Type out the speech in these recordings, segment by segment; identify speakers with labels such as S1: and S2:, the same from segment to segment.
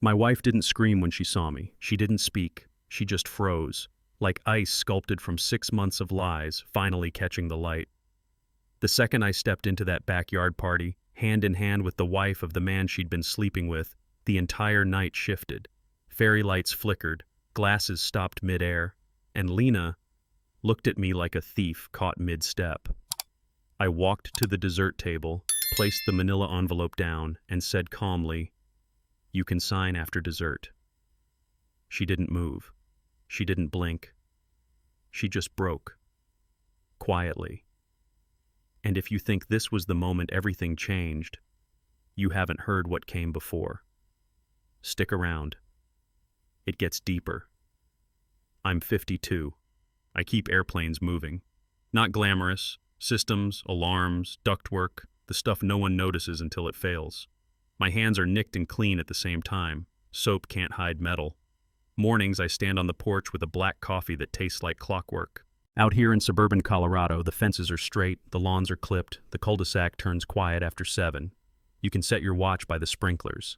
S1: My wife didn't scream when she saw me. She didn't speak. She just froze, like ice sculpted from 6 months of lies finally catching the light. The second I stepped into that backyard party, hand in hand with the wife of the man she'd been sleeping with, the entire night shifted. Fairy lights flickered, glasses stopped mid-air, and Lena looked at me like a thief caught mid-step. I walked to the dessert table, placed the manila envelope down, and said calmly, "You can sign after dessert." She didn't move. She didn't blink. She just broke. Quietly. And if you think this was the moment everything changed, you haven't heard what came before. Stick around. It gets deeper. I'm 52. I keep airplanes moving. Not glamorous. Systems, alarms, ductwork, the stuff no one notices until it fails. My hands are nicked and clean at the same time. Soap can't hide metal. Mornings I stand on the porch with a black coffee that tastes like clockwork. Out here in suburban Colorado, the fences are straight, the lawns are clipped, the cul-de-sac turns quiet after 7. You can set your watch by the sprinklers.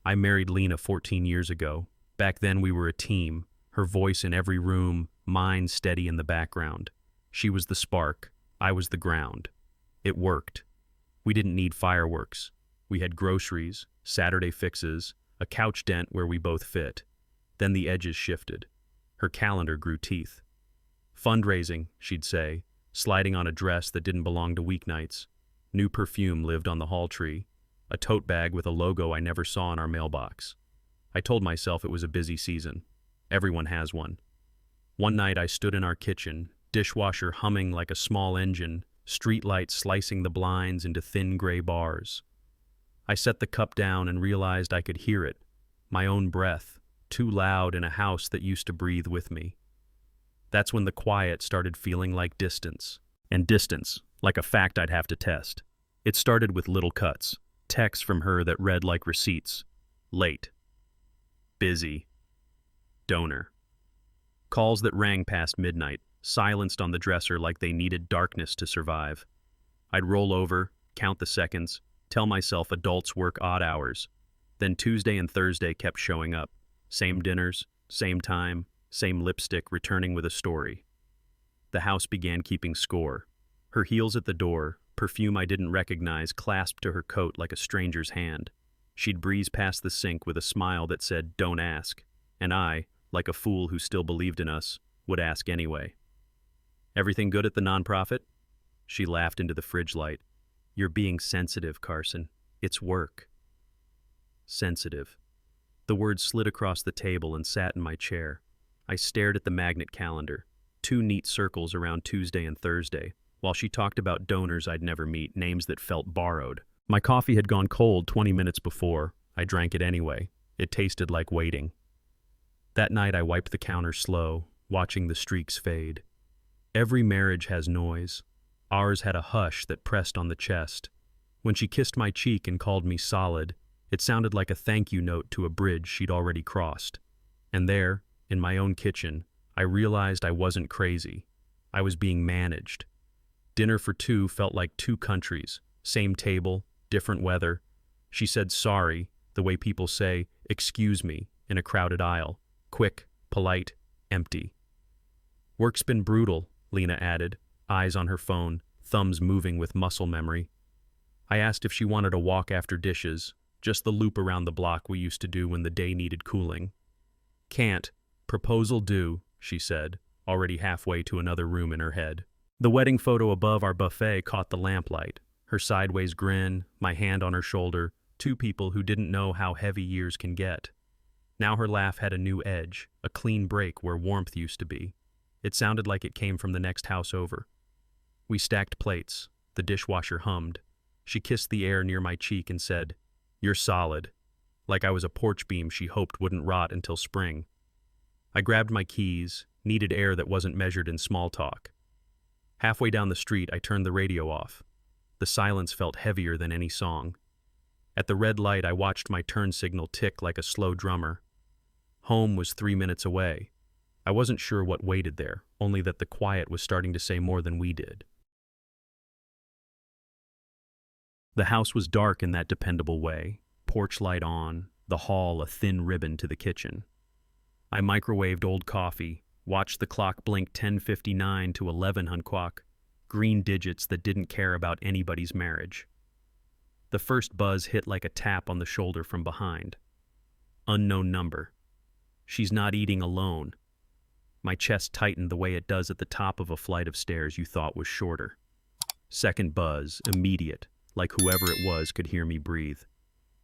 S1: I married Lena 14 years ago. Back then we were a team, her voice in every room, mine steady in the background. She was the spark, I was the ground. It worked. We didn't need fireworks. We had groceries, Saturday fixes, a couch dent where we both fit. Then the edges shifted. Her calendar grew teeth. Fundraising, she'd say, sliding on a dress that didn't belong to weeknights. New perfume lived on the hall tree. A tote bag with a logo I never saw in our mailbox. I told myself it was a busy season. Everyone has one. One night I stood in our kitchen, dishwasher humming like a small engine, street lights slicing the blinds into thin gray bars. I set the cup down and realized I could hear it, my own breath, too loud in a house that used to breathe with me. That's when the quiet started feeling like distance. And distance, like a fact I'd have to test. It started with little cuts, texts from her that read like receipts. Late. Busy. Donor. Calls that rang past midnight, silenced on the dresser like they needed darkness to survive. I'd roll over, count the seconds, tell myself adults work odd hours. Then Tuesday and Thursday kept showing up. Same dinners, same time, same lipstick returning with a story. The house began keeping score. Her heels at the door, perfume I didn't recognize clasped to her coat like a stranger's hand. She'd breeze past the sink with a smile that said, "Don't ask." And I, like a fool who still believed in us, would ask anyway. "Everything good at the nonprofit?" She laughed into the fridge light. "You're being sensitive, Carson. It's work." Sensitive. The word slid across the table and sat in my chair. I stared at the magnet calendar, 2 neat circles around Tuesday and Thursday, while she talked about donors I'd never meet, names that felt borrowed. My coffee had gone cold 20 minutes before. I drank it anyway. It tasted like waiting. That night I wiped the counter slow, watching the streaks fade. Every marriage has noise. Ours had a hush that pressed on the chest. When she kissed my cheek and called me solid, it sounded like a thank you note to a bridge she'd already crossed. And there, in my own kitchen, I realized I wasn't crazy. I was being managed. Dinner for 2 felt like 2 countries, same table, different weather. She said sorry, the way people say, "Excuse me," in a crowded aisle. Quick, polite, empty. "Work's been brutal," Lena added, eyes on her phone, thumbs moving with muscle memory. I asked if she wanted a walk after dishes, just the loop around the block we used to do when the day needed cooling. "Can't. Proposal due," she said, already halfway to another room in her head. The wedding photo above our buffet caught the lamplight. Her sideways grin, my hand on her shoulder, 2 people who didn't know how heavy years can get. Now her laugh had a new edge, a clean break where warmth used to be. It sounded like it came from the next house over. We stacked plates. The dishwasher hummed. She kissed the air near my cheek and said, "You're solid," like I was a porch beam she hoped wouldn't rot until spring. I grabbed my keys, needed air that wasn't measured in small talk. Halfway down the street, I turned the radio off. The silence felt heavier than any song. At the red light, I watched my turn signal tick like a slow drummer. Home was 3 minutes away. I wasn't sure what waited there, only that the quiet was starting to say more than we did. The house was dark in that dependable way, porch light on, the hall a thin ribbon to the kitchen. I microwaved old coffee, watched the clock blink 10:59 to 11 o'clock, green digits that didn't care about anybody's marriage. The first buzz hit like a tap on the shoulder from behind. Unknown number. She's not eating alone. My chest tightened the way it does at the top of a flight of stairs you thought was shorter. Second buzz, immediate, like whoever it was could hear me breathe.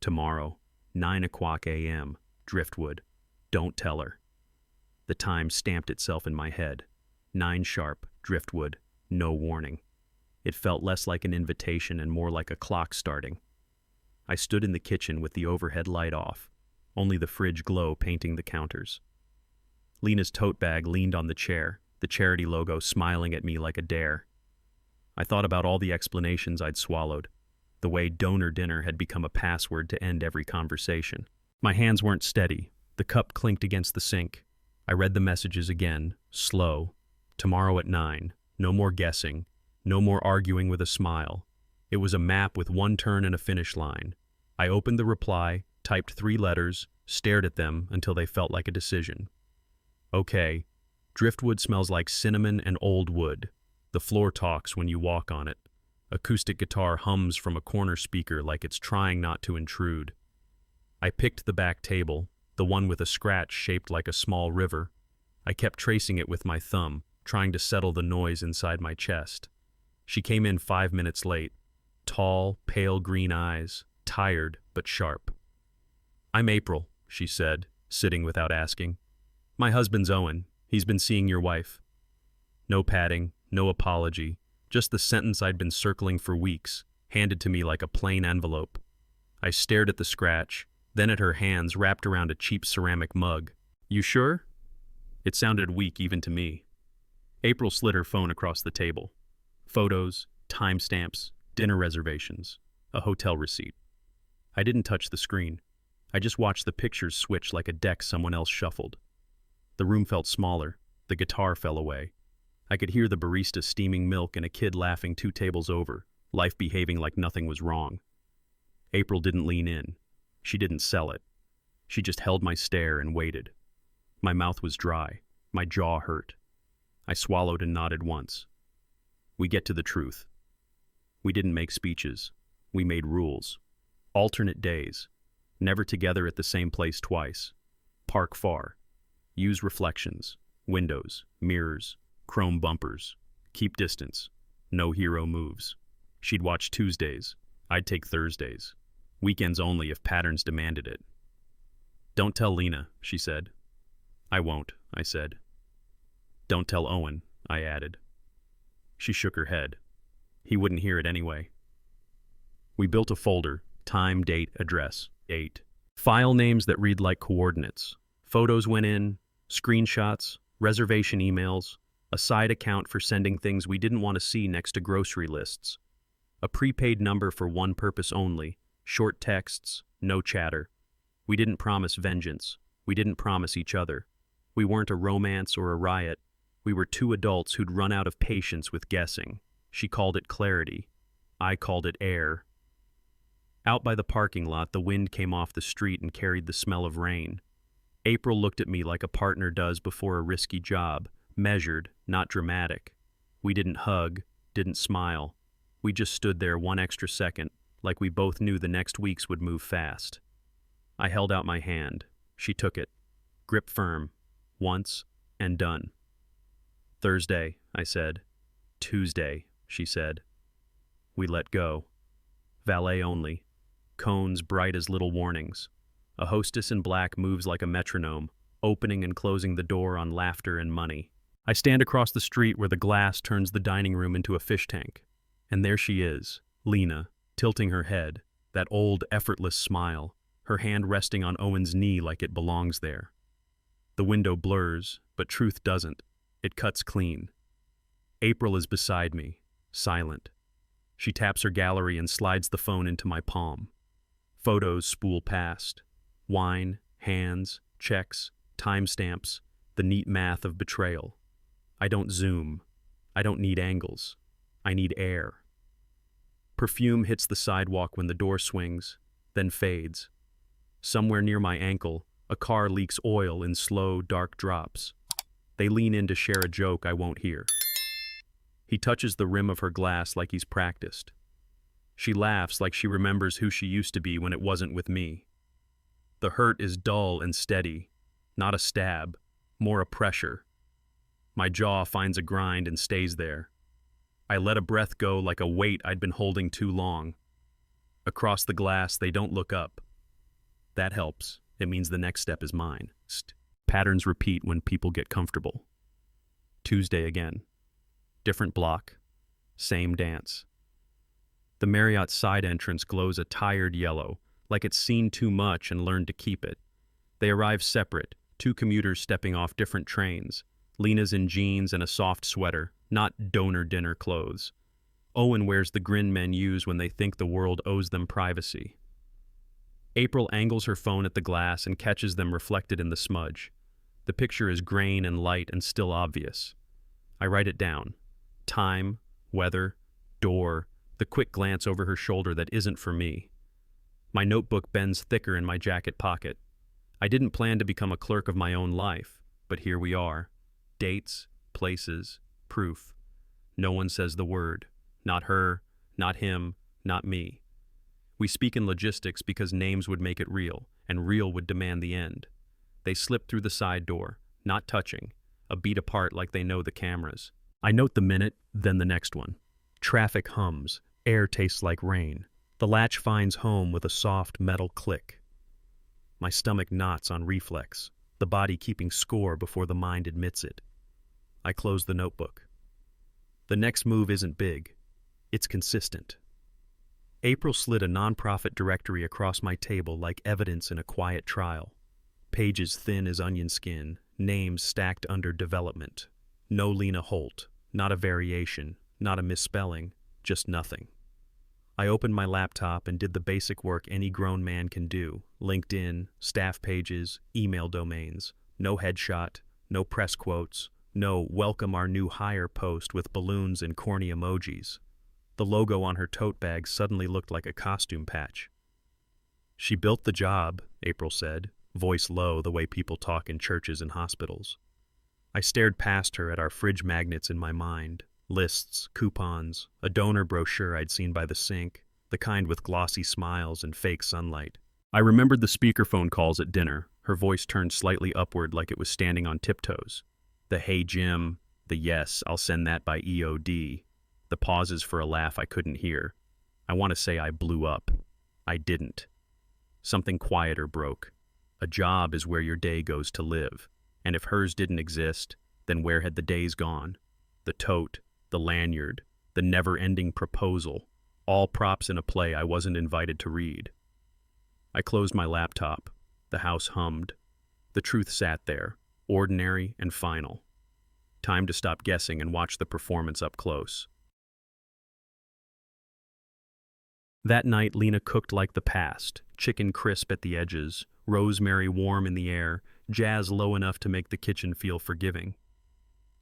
S1: Tomorrow, 9 o'clock a.m., Driftwood. Don't tell her. The time stamped itself in my head. 9 sharp, Driftwood, no warning. It felt less like an invitation and more like a clock starting. I stood in the kitchen with the overhead light off, only the fridge glow painting the counters. Lena's tote bag leaned on the chair, the charity logo smiling at me like a dare. I thought about all the explanations I'd swallowed, the way donor dinner had become a password to end every conversation. My hands weren't steady. The cup clinked against the sink. I read the messages again, slow. Tomorrow at 9, no more guessing, no more arguing with a smile. It was a map with one turn and a finish line. I opened the reply, typed 3 letters, stared at them until they felt like a decision. Okay, Driftwood smells like cinnamon and old wood. The floor talks when you walk on it. Acoustic guitar hums from a corner speaker like it's trying not to intrude. I picked the back table, the one with a scratch shaped like a small river. I kept tracing it with my thumb, trying to settle the noise inside my chest. She came in 5 minutes late. Tall, pale green eyes, tired but sharp. "I'm April," she said, sitting without asking. "My husband's Owen. He's been seeing your wife." No padding, no apology, just the sentence I'd been circling for weeks, handed to me like a plain envelope. I stared at the scratch, then at her hands wrapped around a cheap ceramic mug. "You sure?" It sounded weak even to me. April slid her phone across the table. Photos, timestamps, dinner reservations, a hotel receipt. I didn't touch the screen. I just watched the pictures switch like a deck someone else shuffled. The room felt smaller. The guitar fell away. I could hear the barista steaming milk and a kid laughing 2 tables over, life behaving like nothing was wrong. April didn't lean in. She didn't sell it. She just held my stare and waited. My mouth was dry. My jaw hurt. I swallowed and nodded once. We get to the truth. We didn't make speeches. We made rules. Alternate days. Never together at the same place twice. Park far. Use reflections. Windows. Mirrors. Chrome bumpers. Keep distance. No hero moves. She'd watch Tuesdays. I'd take Thursdays. Weekends only if patterns demanded it. "Don't tell Lena," she said. "I won't," I said. "Don't tell Owen," I added. She shook her head. He wouldn't hear it anyway. We built a folder, time, date, address, 8. File names that read like coordinates. Photos went in, screenshots, reservation emails, a side account for sending things we didn't want to see next to grocery lists. A prepaid number for one purpose only, short texts, no chatter. We didn't promise vengeance. We didn't promise each other. We weren't a romance or a riot. We were 2 adults who'd run out of patience with guessing. She called it clarity. I called it air. Out by the parking lot, the wind came off the street and carried the smell of rain. April looked at me like a partner does before a risky job, measured, not dramatic. We didn't hug, didn't smile. We just stood there 1 extra second, like we both knew the next weeks would move fast. I held out my hand. She took it. Grip firm. Once, and done. "Thursday," I said. "Tuesday," she said. We let go. Valet only. Cones bright as little warnings. A hostess in black moves like a metronome, opening and closing the door on laughter and money. I stand across the street where the glass turns the dining room into a fish tank. And there she is, Lena, tilting her head, that old, effortless smile, her hand resting on Owen's knee like it belongs there. The window blurs, but truth doesn't. It cuts clean. April is beside me, silent. She taps her gallery and slides the phone into my palm. Photos spool past. Wine, hands, checks, timestamps, the neat math of betrayal. I don't zoom. I don't need angles. I need air. Perfume hits the sidewalk when the door swings, then fades. Somewhere near my ankle, a car leaks oil in slow, dark drops. They lean in to share a joke I won't hear. He touches the rim of her glass like he's practiced. She laughs like she remembers who she used to be when it wasn't with me. The hurt is dull and steady, not a stab, more a pressure. My jaw finds a grind and stays there. I let a breath go like a weight I'd been holding too long. Across the glass, they don't look up. That helps. It means the next step is mine. Patterns repeat when people get comfortable. Tuesday again. Different block. Same dance. The Marriott side entrance glows a tired yellow, like it's seen too much and learned to keep it. They arrive separate, two commuters stepping off different trains. Lena's in jeans and a soft sweater, not donor dinner clothes. Owen wears the grin men use when they think the world owes them privacy. April angles her phone at the glass and catches them reflected in the smudge. The picture is grain and light and still obvious. I write it down. Time, weather, door, the quick glance over her shoulder that isn't for me. My notebook bends thicker in my jacket pocket. I didn't plan to become a clerk of my own life, but here we are. Dates, places, proof. No one says the word. Not her, not him, not me. We speak in logistics because names would make it real, and real would demand the end. They slip through the side door, not touching, a beat apart like they know the cameras. I note the minute, then the next one. Traffic hums, air tastes like rain. The latch finds home with a soft metal click. My stomach knots on reflex, the body keeping score before the mind admits it. I close the notebook. The next move isn't big. It's consistent. April slid a nonprofit directory across my table like evidence in a quiet trial. Pages thin as onion skin, names stacked under development. No Lena Holt, not a variation, not a misspelling, just nothing. I opened my laptop and did the basic work any grown man can do. LinkedIn, staff pages, email domains. No headshot, no press quotes, no welcome our new hire post with balloons and corny emojis. The logo on her tote bag suddenly looked like a costume patch. She built the job, April said, voice low the way people talk in churches and hospitals. I stared past her at our fridge magnets in my mind. Lists, coupons, a donor brochure I'd seen by the sink, the kind with glossy smiles and fake sunlight. I remembered the speakerphone calls at dinner, her voice turned slightly upward like it was standing on tiptoes. The "Hey Jim," the "Yes, I'll send that by EOD," the pauses for a laugh I couldn't hear. I want to say I blew up. I didn't. Something quieter broke. A job is where your day goes to live, and if hers didn't exist, then where had the days gone? The tote, the lanyard, the never-ending proposal, all props in a play I wasn't invited to read. I closed my laptop. The house hummed. The truth sat there, ordinary and final. Time to stop guessing and watch the performance up close. That night, Lena cooked like the past, chicken crisp at the edges, rosemary warm in the air, jazz low enough to make the kitchen feel forgiving.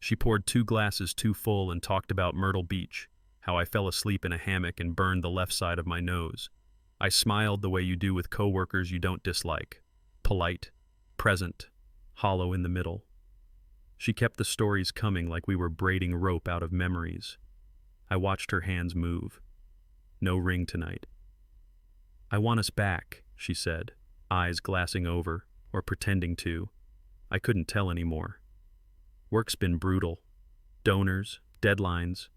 S1: She poured 2 glasses too full and talked about Myrtle Beach, how I fell asleep in a hammock and burned the left side of my nose. I smiled the way you do with coworkers you don't dislike. Polite, present, hollow in the middle. She kept the stories coming like we were braiding rope out of memories. I watched her hands move. No ring tonight. I want us back, she said, eyes glassing over, or pretending to. I couldn't tell anymore. Work's been brutal. Donors, deadlines.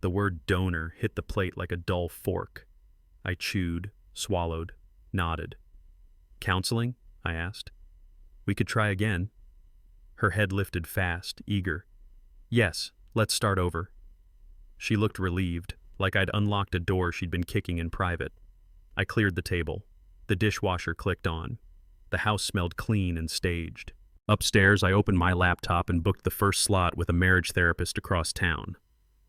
S1: The word donor hit the plate like a dull fork. I chewed, swallowed, nodded. Counseling? I asked. We could try again. Her head lifted fast, eager. Yes, let's start over. She looked relieved, like I'd unlocked a door she'd been kicking in private. I cleared the table. The dishwasher clicked on. The house smelled clean and staged. Upstairs, I opened my laptop and booked the first slot with a marriage therapist across town.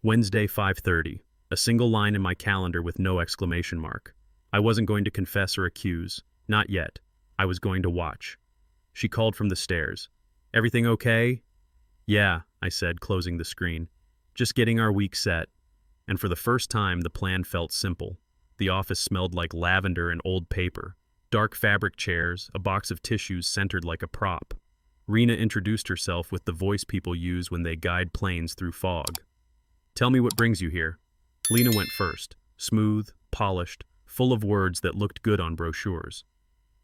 S1: Wednesday, 5:30. A single line in my calendar with no exclamation mark. I wasn't going to confess or accuse. Not yet. I was going to watch. She called from the stairs. Everything okay? Yeah, I said, closing the screen. Just getting our week set. And for the first time, the plan felt simple. The office smelled like lavender and old paper. Dark fabric chairs, a box of tissues centered like a prop. Rena introduced herself with the voice people use when they guide planes through fog. "Tell me what brings you here." Lena went first, smooth, polished, full of words that looked good on brochures.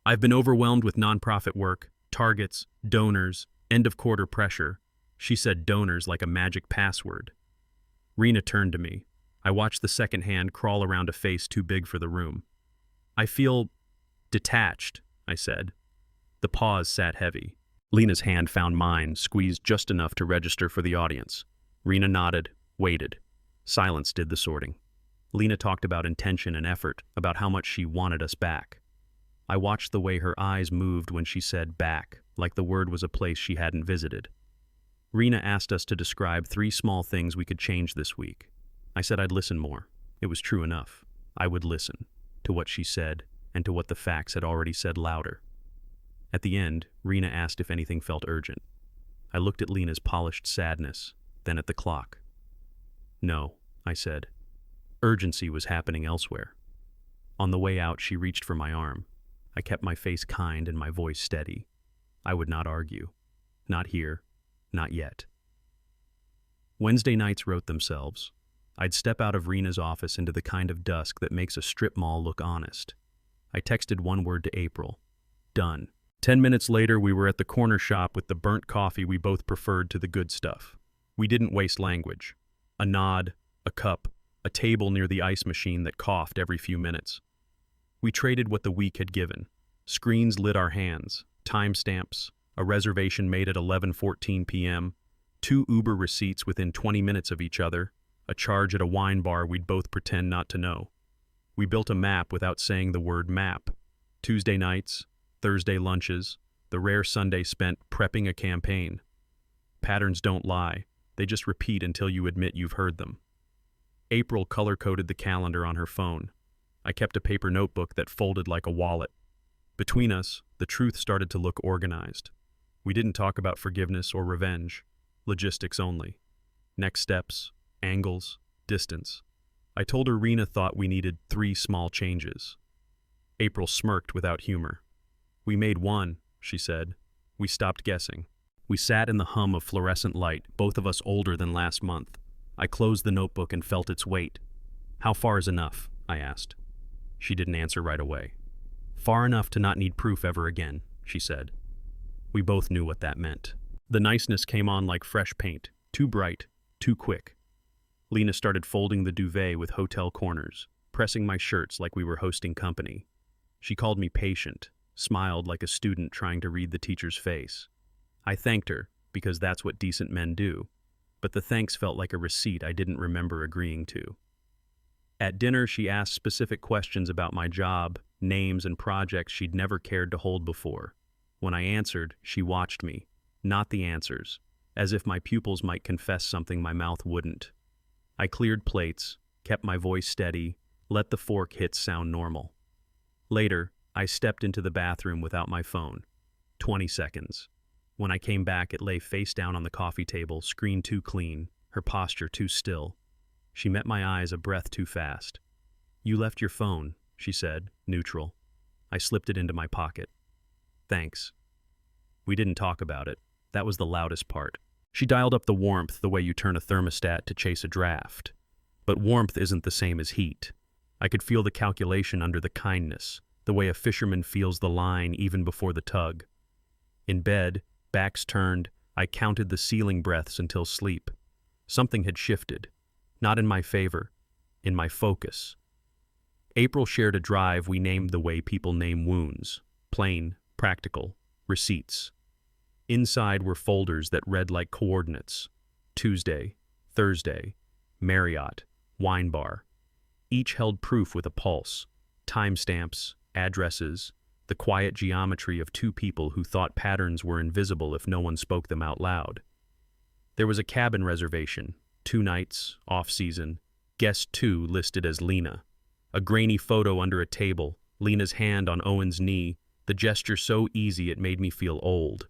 S1: "I've been overwhelmed with nonprofit work, targets, donors, end-of-quarter pressure." She said donors like a magic password. Rena turned to me. I watched the second hand crawl around a face too big for the room. "I feel detached," I said. The pause sat heavy. Lena's hand found mine, squeezed just enough to register for the audience. Rena nodded, waited. Silence did the sorting. Lena talked about intention and effort, about how much she wanted us back. I watched the way her eyes moved when she said back, like the word was a place she hadn't visited. Rena asked us to describe 3 small things we could change this week. I said I'd listen more. It was true enough. I would listen, to what she said, and to what the facts had already said louder. At the end, Rena asked if anything felt urgent. I looked at Lena's polished sadness, then at the clock. "No," I said. Urgency was happening elsewhere. On the way out, she reached for my arm. I kept my face kind and my voice steady. I would not argue. Not here. Not yet. Wednesday nights wrote themselves. I'd step out of Rena's office into the kind of dusk that makes a strip mall look honest. I texted one word to April. Done. 10 minutes later, we were at the corner shop with the burnt coffee we both preferred to the good stuff. We didn't waste language. A nod, a cup, a table near the ice machine that coughed every few minutes. We traded what the week had given. Screens lit our hands, timestamps, a reservation made at 11:14 p.m., 2 Uber receipts within 20 minutes of each other, a charge at a wine bar we'd both pretend not to know. We built a map without saying the word map. Tuesday nights, Thursday lunches, the rare Sunday spent prepping a campaign. Patterns don't lie. They just repeat until you admit you've heard them. April color-coded the calendar on her phone. I kept a paper notebook that folded like a wallet. Between us, the truth started to look organized. We didn't talk about forgiveness or revenge. Logistics only. Next steps, angles, distance. I told her Rena thought we needed 3 small changes. April smirked without humor. "We made one," she said. We stopped guessing. We sat in the hum of fluorescent light, both of us older than last month. I closed the notebook and felt its weight. "How far is enough?" I asked. She didn't answer right away. "Far enough to not need proof ever again," she said. We both knew what that meant. The niceness came on like fresh paint, too bright, too quick. Lena started folding the duvet with hotel corners, pressing my shirts like we were hosting company. She called me patient, smiled like a student trying to read the teacher's face. I thanked her, because that's what decent men do, but the thanks felt like a receipt I didn't remember agreeing to. At dinner, she asked specific questions about my job, names, and projects she'd never cared to hold before. When I answered, she watched me, not the answers, as if my pupils might confess something my mouth wouldn't. I cleared plates, kept my voice steady, let the fork hits sound normal. Later, I stepped into the bathroom without my phone. 20 seconds. When I came back, it lay face down on the coffee table, screen too clean, her posture too still. She met my eyes a breath too fast. "You left your phone," she said, neutral. I slipped it into my pocket. "Thanks." We didn't talk about it. That was the loudest part. She dialed up the warmth the way you turn a thermostat to chase a draft. But warmth isn't the same as heat. I could feel the calculation under the kindness, the way a fisherman feels the line even before the tug. In bed, backs turned, I counted the ceiling breaths until sleep. Something had shifted. Not in my favor, in my focus. April shared a drive we named the way people name wounds. Plain, practical, receipts. Inside were folders that read like coordinates. Tuesday, Thursday, Marriott, wine bar. Each held proof with a pulse. Timestamps, addresses, the quiet geometry of 2 people who thought patterns were invisible if no one spoke them out loud. There was a cabin reservation, 2 nights, off-season, guest 2 listed as Lena. A grainy photo under a table, Lena's hand on Owen's knee, the gesture so easy it made me feel old.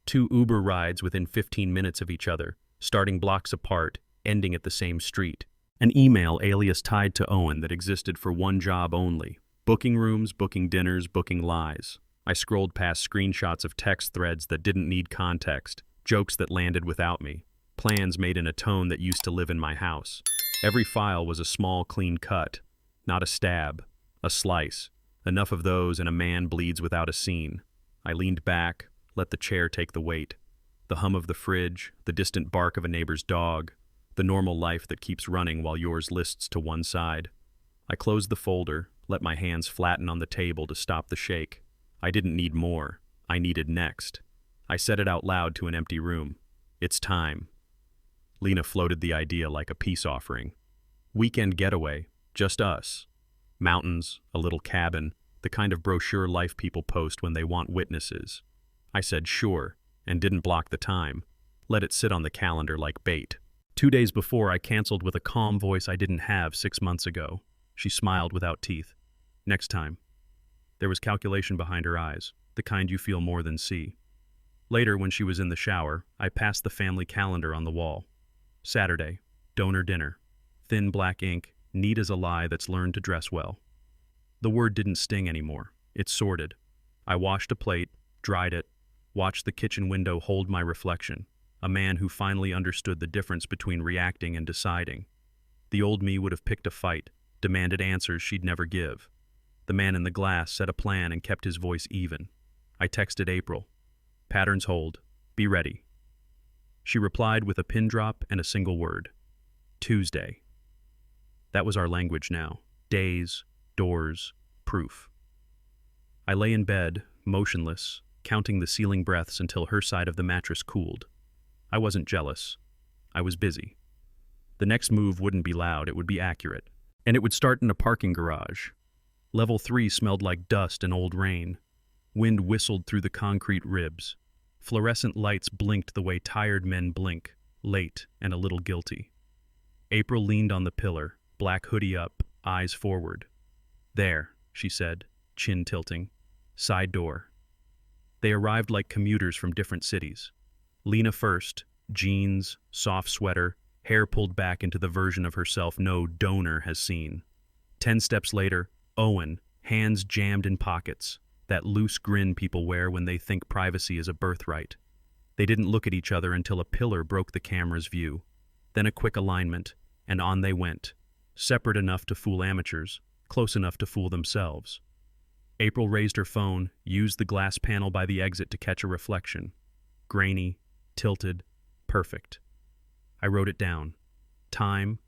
S1: 2 Uber rides within 15 minutes of each other, starting blocks apart, ending at the same street. An email alias tied to Owen that existed for one job only. Booking rooms, booking dinners, booking lies. I scrolled past screenshots of text threads that didn't need context, jokes that landed without me, plans made in a tone that used to live in my house. Every file was a small, clean cut, not a stab, a slice. Enough of those and a man bleeds without a scene. I leaned back, let the chair take the weight. The hum of the fridge, the distant bark of a neighbor's dog, the normal life that keeps running while yours lists to one side. I closed the folder, let my hands flatten on the table to stop the shake. I didn't need more. I needed next. I said it out loud to an empty room. It's time. Lena floated the idea like a peace offering. Weekend getaway, just us. Mountains, a little cabin, the kind of brochure life people post when they want witnesses. I said sure, and didn't block the time. Let it sit on the calendar like bait. 2 days before, I canceled with a calm voice I didn't have 6 months ago. She smiled without teeth. Next time. There was calculation behind her eyes, the kind you feel more than see. Later, when she was in the shower, I passed the family calendar on the wall. Saturday, donor dinner. Thin black ink, neat as a lie that's learned to dress well. The word didn't sting anymore. It sorted. I washed a plate, dried it, watched the kitchen window hold my reflection, a man who finally understood the difference between reacting and deciding. The old me would have picked a fight, demanded answers she'd never give. The man in the glass set a plan and kept his voice even. I texted April. Patterns hold. Be ready. She replied with a pin drop and a single word. Tuesday. That was our language now. Days, doors, proof. I lay in bed, motionless, counting the ceiling breaths until her side of the mattress cooled. I wasn't jealous. I was busy. The next move wouldn't be loud, it would be accurate. And it would start in a parking garage. Level 3 smelled like dust and old rain. Wind whistled through the concrete ribs. Fluorescent lights blinked the way tired men blink, late and a little guilty. April leaned on the pillar, black hoodie up, eyes forward. There, she said, chin tilting. Side door. They arrived like commuters from different cities. Lena first, jeans, soft sweater, hair pulled back into the version of herself no donor has seen. 10 steps later, Owen, hands jammed in pockets, that loose grin people wear when they think privacy is a birthright. They didn't look at each other until a pillar broke the camera's view. Then a quick alignment, and on they went, separate enough to fool amateurs, close enough to fool themselves. April raised her phone, used the glass panel by the exit to catch a reflection. Grainy, tilted, perfect. I wrote it down. Time,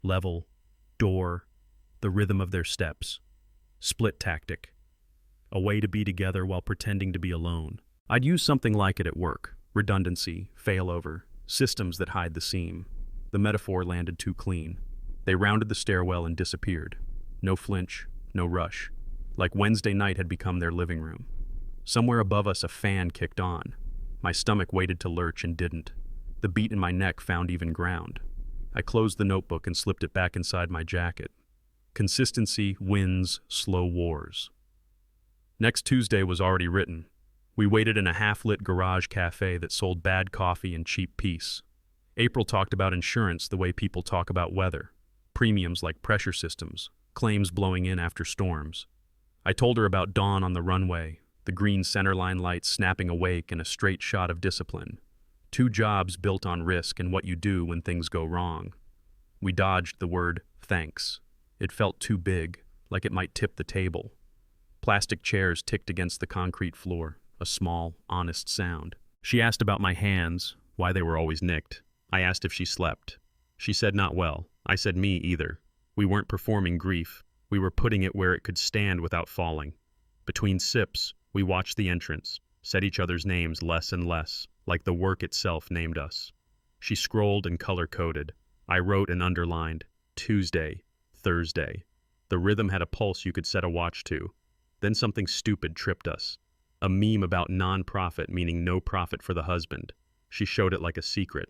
S1: level, door, the rhythm of their steps. Split tactic. A way to be together while pretending to be alone. I'd use something like it at work. Redundancy, failover, systems that hide the seam. The metaphor landed too clean. They rounded the stairwell and disappeared. No flinch, no rush. Like Wednesday night had become their living room. Somewhere above us a fan kicked on. My stomach waited to lurch and didn't. The beat in my neck found even ground. I closed the notebook and slipped it back inside my jacket. Consistency wins slow wars. Next Tuesday was already written. We waited in a half-lit garage cafe that sold bad coffee and cheap peace. April talked about insurance the way people talk about weather. Premiums like pressure systems, claims blowing in after storms. I told her about dawn on the runway, the green centerline lights snapping awake and a straight shot of discipline. 2 jobs built on risk and what you do when things go wrong. We dodged the word thanks. It felt too big, like it might tip the table. Plastic chairs ticked against the concrete floor, a small, honest sound. She asked about my hands, why they were always nicked. I asked if she slept. She said not well. I said me either. We weren't performing grief. We were putting it where it could stand without falling. Between sips, we watched the entrance, said each other's names less and less, like the work itself named us. She scrolled and color-coded. I wrote and underlined, Tuesday, Thursday. The rhythm had a pulse you could set a watch to. Then something stupid tripped us. A meme about non-profit meaning no profit for the husband. She showed it like a secret.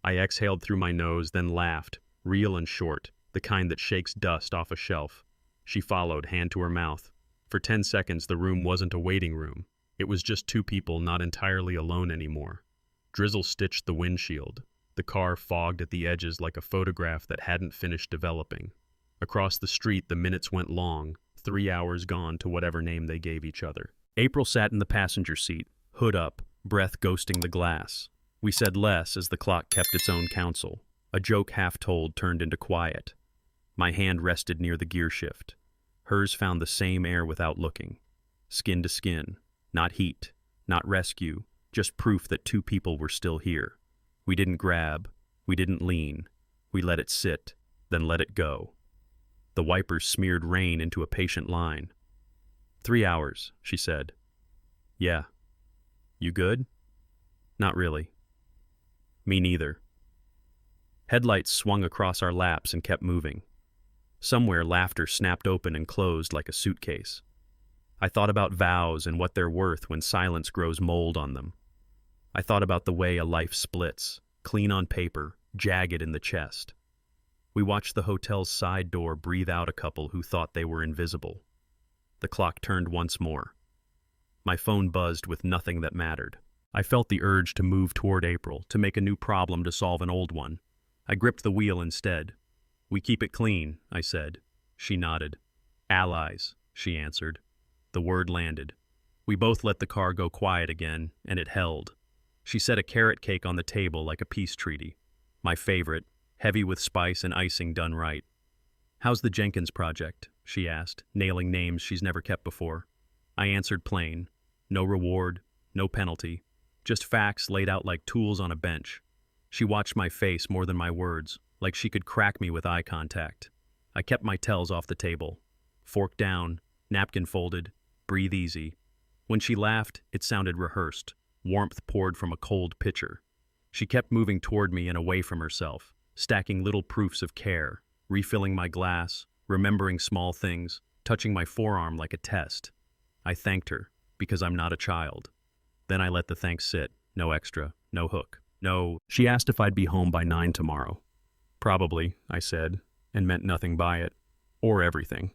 S1: I exhaled through my nose, then laughed, real and short, the kind that shakes dust off a shelf. She followed, hand to her mouth. For 10 seconds, the room wasn't a waiting room. It was just 2 people not entirely alone anymore. Drizzle stitched the windshield. The car fogged at the edges like a photograph that hadn't finished developing. Across the street, the minutes went long, 3 hours gone to whatever name they gave each other. April sat in the passenger seat, hood up, breath ghosting the glass. We said less as the clock kept its own counsel. A joke half told turned into quiet. My hand rested near the gear shift. Hers found the same air without looking. Skin to skin. Not heat. Not rescue. Just proof that two people were still here. We didn't grab. We didn't lean. We let it sit, then let it go. The wipers smeared rain into a patient line. 3 hours, she said. Yeah. You good? Not really. Me neither. Headlights swung across our laps and kept moving. Somewhere laughter snapped open and closed like a suitcase. I thought about vows and what they're worth when silence grows mold on them. I thought about the way a life splits, clean on paper, jagged in the chest. We watched the hotel's side door breathe out a couple who thought they were invisible. The clock turned once more. My phone buzzed with nothing that mattered. I felt the urge to move toward April, to make a new problem to solve an old one. I gripped the wheel instead. We keep it clean, I said. She nodded. Allies, she answered. The word landed. We both let the car go quiet again, and it held. She set a carrot cake on the table like a peace treaty. My favorite, heavy with spice and icing done right. How's the Jenkins project? She asked, nailing names she's never kept before. I answered plain. No reward, no penalty. Just facts laid out like tools on a bench. She watched my face more than my words, like she could crack me with eye contact. I kept my tells off the table. Fork down, napkin folded, breathe easy. When she laughed, it sounded rehearsed. Warmth poured from a cold pitcher. She kept moving toward me and away from herself, stacking little proofs of care, refilling my glass, remembering small things, touching my forearm like a test. I thanked her, because I'm not a child. Then I let the thanks sit, no extra, no hook. No, she asked if I'd be home by 9 tomorrow. Probably, I said, and meant nothing by it, or everything.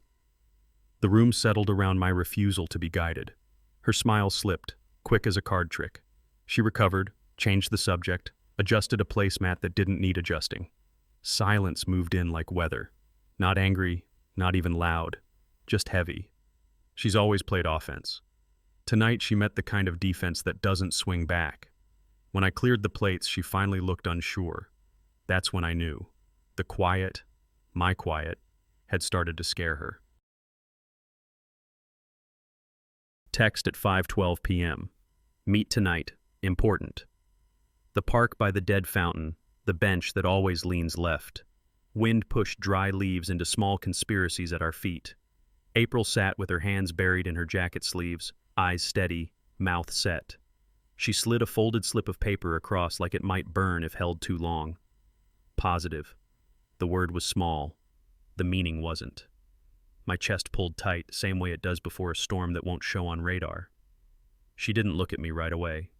S1: The room settled around my refusal to be guided. Her smile slipped, quick as a card trick. She recovered, changed the subject, adjusted a placemat that didn't need adjusting. Silence moved in like weather. Not angry, not even loud, just heavy. She's always played offense. Tonight she met the kind of defense that doesn't swing back. When I cleared the plates, she finally looked unsure. That's when I knew. The quiet, my quiet, had started to scare her. Text at 5:12 p.m. Meet tonight. Important. The park by the dead fountain, the bench that always leans left. Wind pushed dry leaves into small conspiracies at our feet. April sat with her hands buried in her jacket sleeves, eyes steady, mouth set. She slid a folded slip of paper across like it might burn if held too long. Positive. The word was small. The meaning wasn't. My chest pulled tight, same way it does before a storm that won't show on radar. She didn't look at me right away.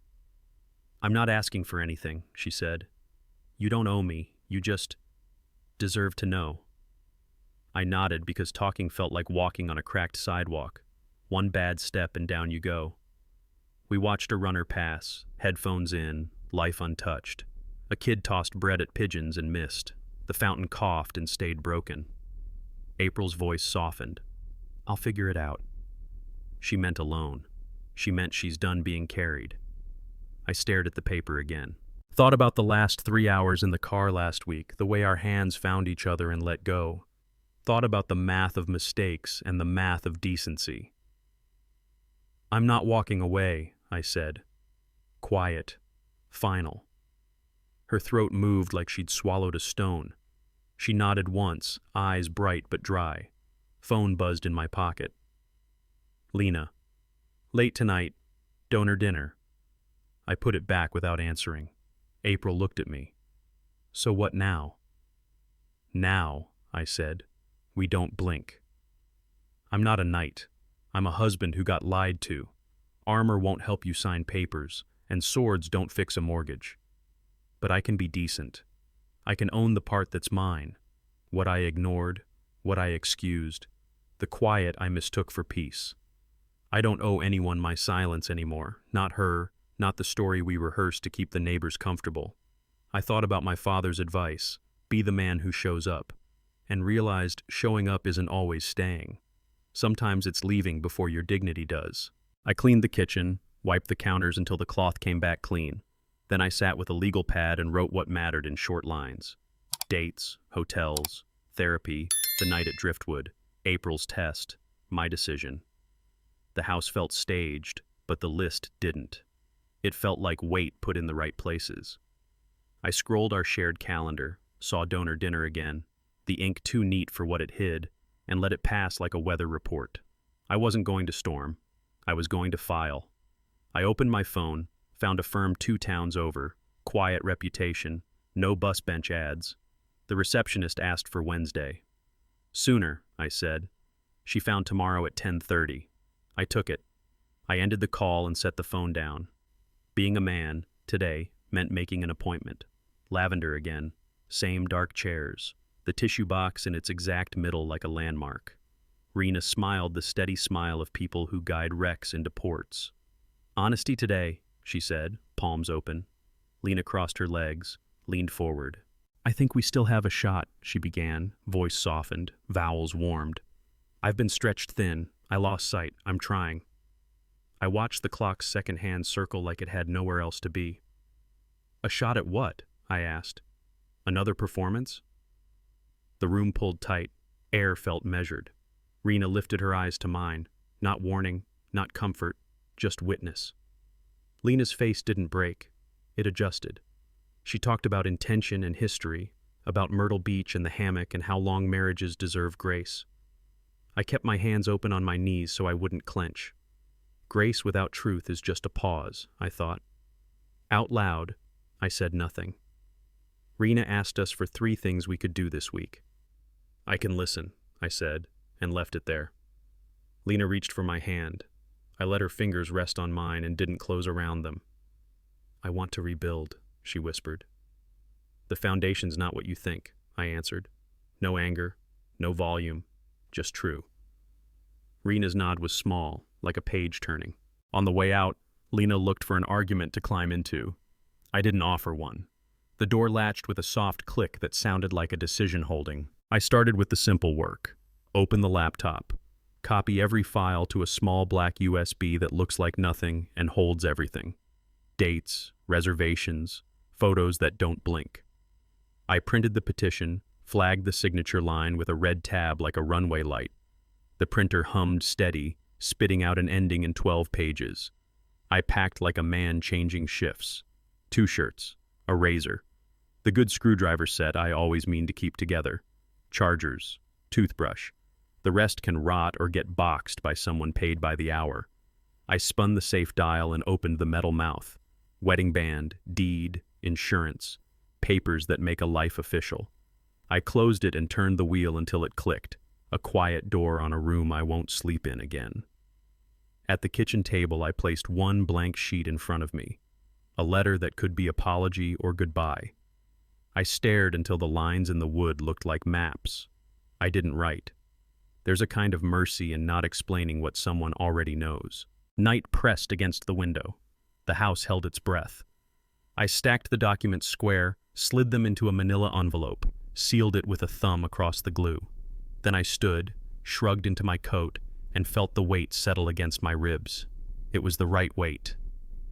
S1: I'm not asking for anything, she said. You don't owe me. You just deserve to know. I nodded because talking felt like walking on a cracked sidewalk. One bad step and down you go. We watched a runner pass, headphones in, life untouched. A kid tossed bread at pigeons and missed. The fountain coughed and stayed broken. April's voice softened. I'll figure it out. She meant alone. She meant she's done being carried. I stared at the paper again. Thought about the last 3 hours in the car last week, the way our hands found each other and let go. Thought about the math of mistakes and the math of decency. I'm not walking away, I said. Quiet. Final. Her throat moved like she'd swallowed a stone. She nodded once, eyes bright but dry. Phone buzzed in my pocket. Lena. Late tonight. Donor dinner. I put it back without answering. April looked at me. So what now? Now, I said, we don't blink. I'm not a knight. I'm a husband who got lied to. Armor won't help you sign papers, and swords don't fix a mortgage. But I can be decent. I can own the part that's mine. What I ignored, what I excused, the quiet I mistook for peace. I don't owe anyone my silence anymore, not her, not the story we rehearsed to keep the neighbors comfortable. I thought about my father's advice, be the man who shows up, and realized showing up isn't always staying. Sometimes it's leaving before your dignity does. I cleaned the kitchen, wiped the counters until the cloth came back clean. Then I sat with a legal pad and wrote what mattered in short lines. Dates, hotels, therapy, the night at Driftwood, April's test, my decision. The house felt staged, but the list didn't. It felt like weight put in the right places. I scrolled our shared calendar, saw donor dinner again, the ink too neat for what it hid, and let it pass like a weather report. I wasn't going to storm. I was going to file. I opened my phone, found a firm 2 towns over, quiet reputation, no bus bench ads. The receptionist asked for Wednesday. Sooner, I said. She found tomorrow at 10:30. I took it. I ended the call and set the phone down. Being a man, today, meant making an appointment. Lavender again, same dark chairs, the tissue box in its exact middle like a landmark. Rena smiled the steady smile of people who guide wrecks into ports. Honesty today, she said, palms open. Lena crossed her legs, leaned forward. I think we still have a shot, she began, voice softened, vowels warmed. I've been stretched thin. I lost sight. I'm trying. I watched the clock's second hand circle like it had nowhere else to be. A shot at what? I asked. Another performance? The room pulled tight. Air felt measured. Rena lifted her eyes to mine. Not warning, not comfort, just witness. Lena's face didn't break. It adjusted. She talked about intention and history, about Myrtle Beach and the hammock and how long marriages deserve grace. I kept my hands open on my knees so I wouldn't clench. Grace without truth is just a pause, I thought. Out loud, I said nothing. Rena asked us for 3 things we could do this week. I can listen, I said, and left it there. Lena reached for my hand. I let her fingers rest on mine and didn't close around them. I want to rebuild, she whispered. The foundation's not what you think, I answered. No anger, no volume, just true. Rena's nod was small, like a page turning. On the way out, Lena looked for an argument to climb into. I didn't offer one. The door latched with a soft click that sounded like a decision holding. I started with the simple work. Open the laptop. Copy every file to a small black USB that looks like nothing and holds everything. Dates, reservations, photos that don't blink. I printed the petition, flagged the signature line with a red tab like a runway light. The printer hummed steady, spitting out an ending in 12 pages. I packed like a man changing shifts. 2 shirts, a razor, the good screwdriver set I always mean to keep together, chargers, toothbrush. The rest can rot or get boxed by someone paid by the hour. I spun the safe dial and opened the metal mouth. Wedding band, deed, insurance, papers that make a life official. I closed it and turned the wheel until it clicked, a quiet door on a room I won't sleep in again. At the kitchen table, I placed 1 blank sheet in front of me, a letter that could be apology or goodbye. I stared until the lines in the wood looked like maps. I didn't write. There's a kind of mercy in not explaining what someone already knows. Night pressed against the window. The house held its breath. I stacked the documents square, slid them into a manila envelope, sealed it with a thumb across the glue. Then I stood, shrugged into my coat, and felt the weight settle against my ribs. It was the right weight.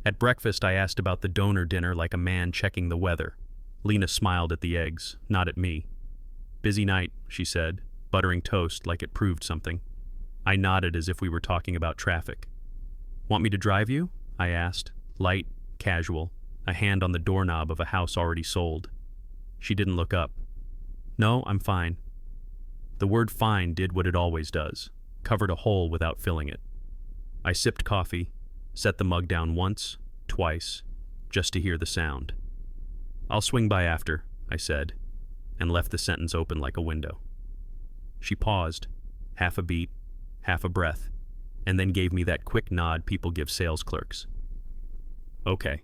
S1: At breakfast, I asked about the donor dinner like a man checking the weather. Lena smiled at the eggs, not at me. Busy night, she said, buttering toast like it proved something. I nodded as if we were talking about traffic. Want me to drive you? I asked, light, casual, a hand on the doorknob of a house already sold. She didn't look up. No, I'm fine. The word fine did what it always does, covered a hole without filling it. I sipped coffee, set the mug down once, twice, just to hear the sound. I'll swing by after, I said, and left the sentence open like a window. She paused, half a beat, half a breath, and then gave me that quick nod people give sales clerks. Okay.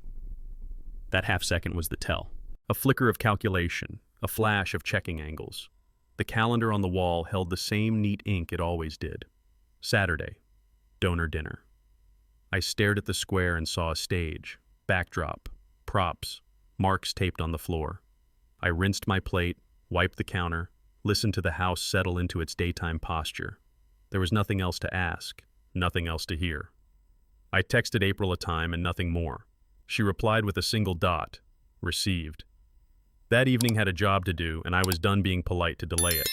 S1: That half second was the tell. A flicker of calculation, a flash of checking angles. The calendar on the wall held the same neat ink it always did. Saturday, donor dinner. I stared at the square and saw a stage, backdrop, props, marks taped on the floor. I rinsed my plate, wiped the counter, listened to the house settle into its daytime posture. There was nothing else to ask, nothing else to hear. I texted April a time and nothing more. She replied with a single dot, received. That evening had a job to do, and I was done being polite to delay it.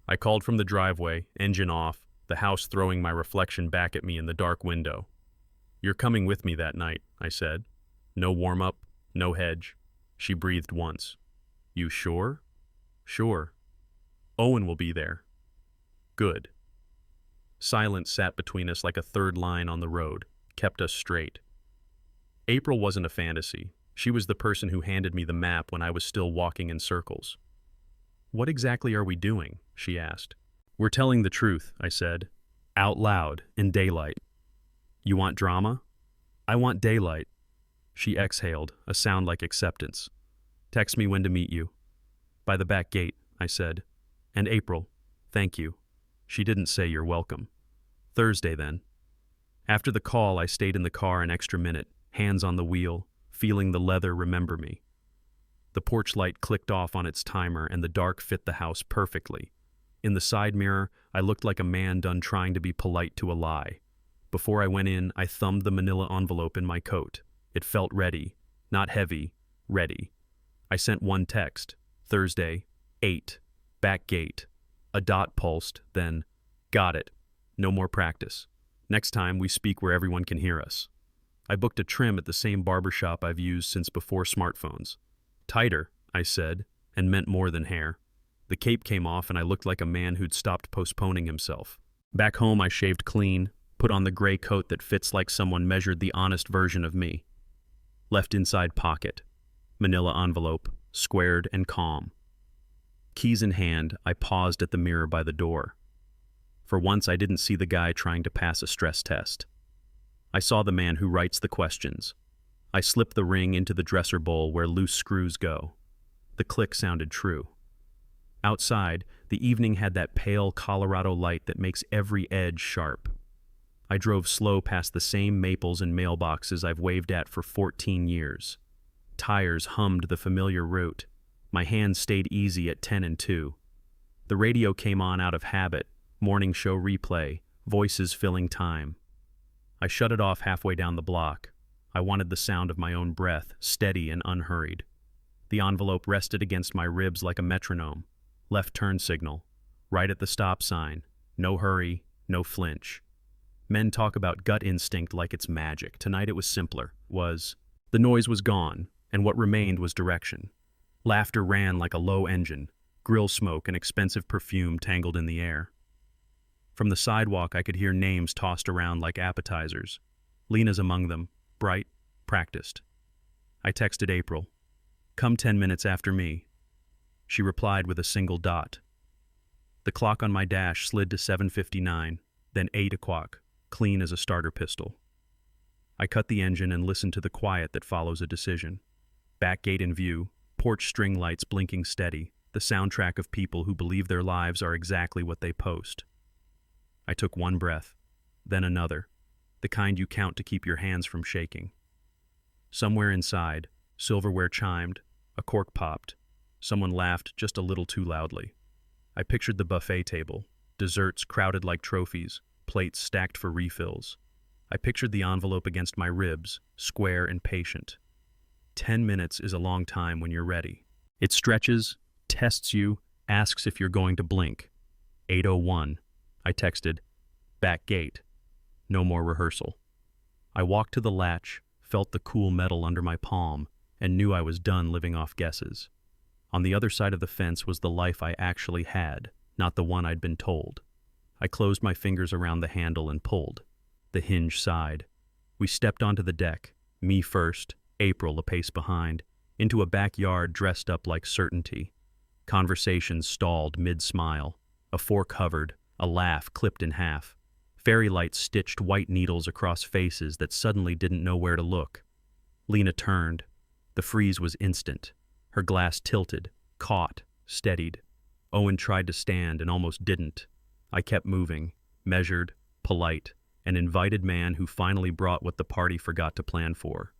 S1: I called from the driveway, engine off, the house throwing my reflection back at me in the dark window. "You're coming with me that night," I said. "No warm-up, no hedge." She breathed once. "You sure?" "Sure. Owen will be there." "Good." Silence sat between us like a third line on the road, kept us straight. April wasn't a fantasy. She was the person who handed me the map when I was still walking in circles. "What exactly are we doing?" she asked. "We're telling the truth," I said. "Out loud, in daylight." "You want drama?" "I want daylight." She exhaled, a sound like acceptance. "Text me when to meet you." "By the back gate," I said. "And April, thank you." She didn't say you're welcome. "Thursday, then." After the call, I stayed in the car an extra minute, hands on the wheel, feeling the leather remember me. The porch light clicked off on its timer, and the dark fit the house perfectly. In the side mirror, I looked like a man done trying to be polite to a lie. Before I went in, I thumbed the manila envelope in my coat. It felt ready. Not heavy, ready. I sent one text. Thursday, 8, back gate. A dot pulsed, then, got it. No more practice. Next time, we speak where everyone can hear us. I booked a trim at the same barbershop I've used since before smartphones. "Tighter," I said, and meant more than hair. The cape came off and I looked like a man who'd stopped postponing himself. Back home, I shaved clean, put on the gray coat that fits like someone measured the honest version of me. Left inside pocket. Manila envelope, squared and calm. Keys in hand, I paused at the mirror by the door. For once, I didn't see the guy trying to pass a stress test. I saw the man who writes the questions. I slipped the ring into the dresser bowl where loose screws go. The click sounded true. Outside, the evening had that pale Colorado light that makes every edge sharp. I drove slow past the same maples and mailboxes I've waved at for 14 years. Tires hummed the familiar route. My hands stayed easy at 10 and 2. The radio came on out of habit, morning show replay, voices filling time. I shut it off halfway down the block. I wanted the sound of my own breath, steady and unhurried. The envelope rested against my ribs like a metronome. Left turn signal. Right at the stop sign. No hurry, no flinch. Men talk about gut instinct like it's magic. Tonight it was simpler. The noise was gone, and what remained was direction. Laughter ran like a low engine. Grill smoke and expensive perfume tangled in the air. From the sidewalk, I could hear names tossed around like appetizers. Lena's among them, bright, practiced. I texted April. "Come 10 minutes after me." She replied with a single dot. The clock on my dash slid to 7:59, then 8 o'clock, clean as a starter pistol. I cut the engine and listened to the quiet that follows a decision. Back gate in view, porch string lights blinking steady, the soundtrack of people who believe their lives are exactly what they post. I took one breath, then another, the kind you count to keep your hands from shaking. Somewhere inside, silverware chimed, a cork popped. Someone laughed just a little too loudly. I pictured the buffet table, desserts crowded like trophies, plates stacked for refills. I pictured the envelope against my ribs, square and patient. 10 minutes is a long time when you're ready. It stretches, tests you, asks if you're going to blink. 8:01. I texted, "Back gate." No more rehearsal. I walked to the latch, felt the cool metal under my palm, and knew I was done living off guesses. On the other side of the fence was the life I actually had, not the one I'd been told. I closed my fingers around the handle and pulled. The hinge sighed. We stepped onto the deck, me first, April a pace behind, into a backyard dressed up like certainty. Conversations stalled mid-smile. A fork hovered, a laugh clipped in half. Fairy lights stitched white needles across faces that suddenly didn't know where to look. Lena turned. The freeze was instant. Her glass tilted, caught, steadied. Owen tried to stand and almost didn't. I kept moving, measured, polite, an invited man who finally brought what the party forgot to plan for.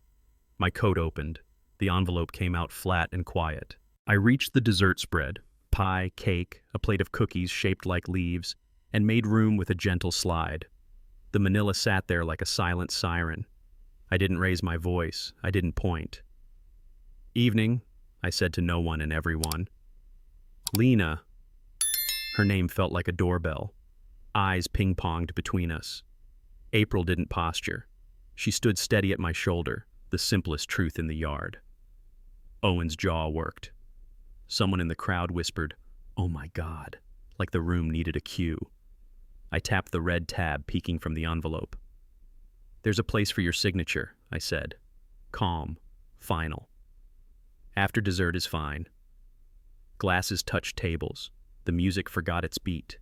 S1: My coat opened. The envelope came out flat and quiet. I reached the dessert spread, pie, cake, a plate of cookies shaped like leaves, and made room with a gentle slide. The manila sat there like a silent siren. I didn't raise my voice. I didn't point. "Evening," I said to no one and everyone. "Lena." Her name felt like a doorbell. Eyes ping-ponged between us. April didn't posture. She stood steady at my shoulder, the simplest truth in the yard. Owen's jaw worked. Someone in the crowd whispered, "Oh my God," like the room needed a cue. I tapped the red tab peeking from the envelope. "There's a place for your signature," I said. Calm, final. "After dessert is fine." Glasses touched tables. The music forgot its beat.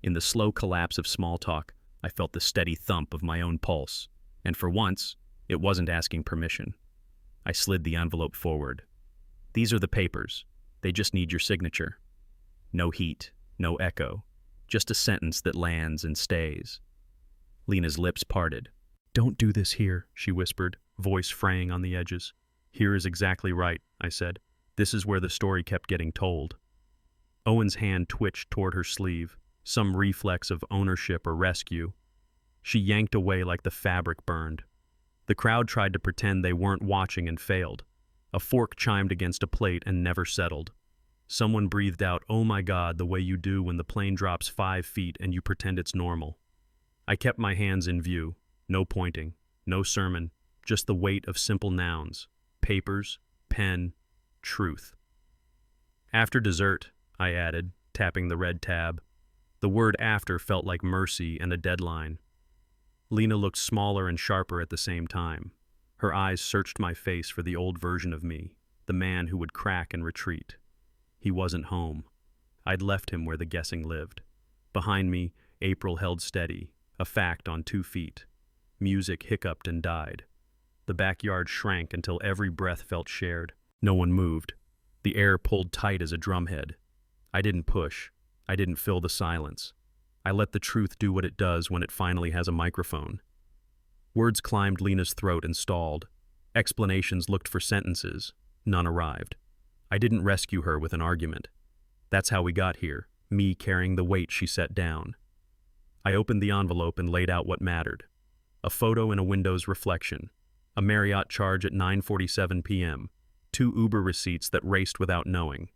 S1: In the slow collapse of small talk, I felt the steady thump of my own pulse, and for once, it wasn't asking permission. I slid the envelope forward. "These are the papers. They just need your signature." No heat, no echo, just a sentence that lands and stays. Lena's lips parted. "Don't do this here," she whispered, voice fraying on the edges. "Here is exactly right," I said. "This is where the story kept getting told." Owen's hand twitched toward her sleeve, some reflex of ownership or rescue. She yanked away like the fabric burned. The crowd tried to pretend they weren't watching and failed. A fork chimed against a plate and never settled. Someone breathed out, "Oh my God," the way you do when the plane drops 5 feet and you pretend it's normal. I kept my hands in view. No pointing, no sermon, just the weight of simple nouns. Papers, pen, truth. "After dessert," I added, tapping the red tab. The word "after" felt like mercy and a deadline. Lena looked smaller and sharper at the same time. Her eyes searched my face for the old version of me, the man who would crack and retreat. He wasn't home. I'd left him where the guessing lived. Behind me, April held steady, a fact on 2 feet. Music hiccuped and died. The backyard shrank until every breath felt shared. No one moved. The air pulled tight as a drumhead. I didn't push. I didn't fill the silence. I let the truth do what it does when it finally has a microphone. Words climbed Lena's throat and stalled. Explanations looked for sentences. None arrived. I didn't rescue her with an argument. That's how we got here, me carrying the weight she set down. I opened the envelope and laid out what mattered. A photo in a window's reflection. A Marriott charge at 9:47 p.m. 2 Uber receipts that raced without knowing.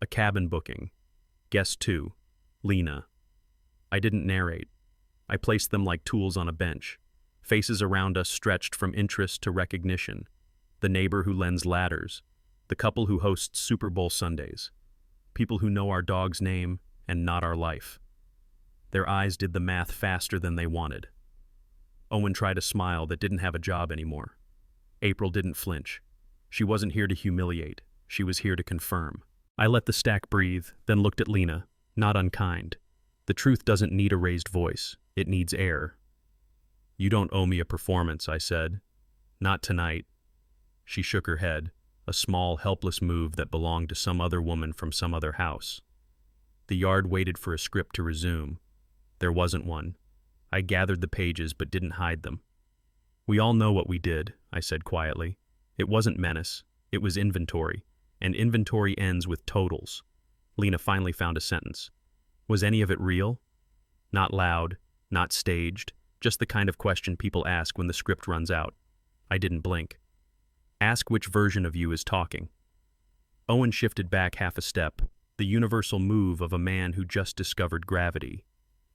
S1: A cabin booking. Guest 2. Lena. I didn't narrate. I placed them like tools on a bench. Faces around us stretched from interest to recognition. The neighbor who lends ladders. The couple who hosts Super Bowl Sundays. People who know our dog's name and not our life. Their eyes did the math faster than they wanted. Owen tried a smile that didn't have a job anymore. April didn't flinch. She wasn't here to humiliate. She was here to confirm. I let the stack breathe, then looked at Lena, not unkind. The truth doesn't need a raised voice. It needs air. "You don't owe me a performance," I said. "Not tonight." She shook her head, a small, helpless move that belonged to some other woman from some other house. The yard waited for a script to resume. There wasn't one. I gathered the pages but didn't hide them. "We all know what we did," I said quietly. "It wasn't menace. It was inventory. And inventory ends with totals." Lena finally found a sentence. "Was any of it real?" Not loud, not staged, just the kind of question people ask when the script runs out. I didn't blink. "Ask which version of you is talking." Owen shifted back half a step, the universal move of a man who just discovered gravity.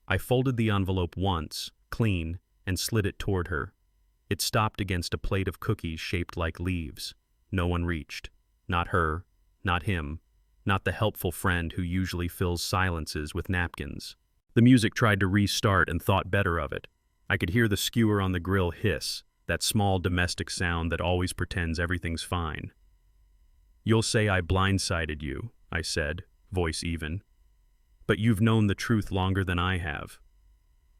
S1: I folded the envelope once, clean, and slid it toward her. It stopped against a plate of cookies shaped like leaves. No one reached. Not her, not him, not the helpful friend who usually fills silences with napkins. The music tried to restart and thought better of it. I could hear the skewer on the grill hiss, that small domestic sound that always pretends everything's fine. "You'll say I blindsided you," I said, voice even. "But you've known the truth longer than I have."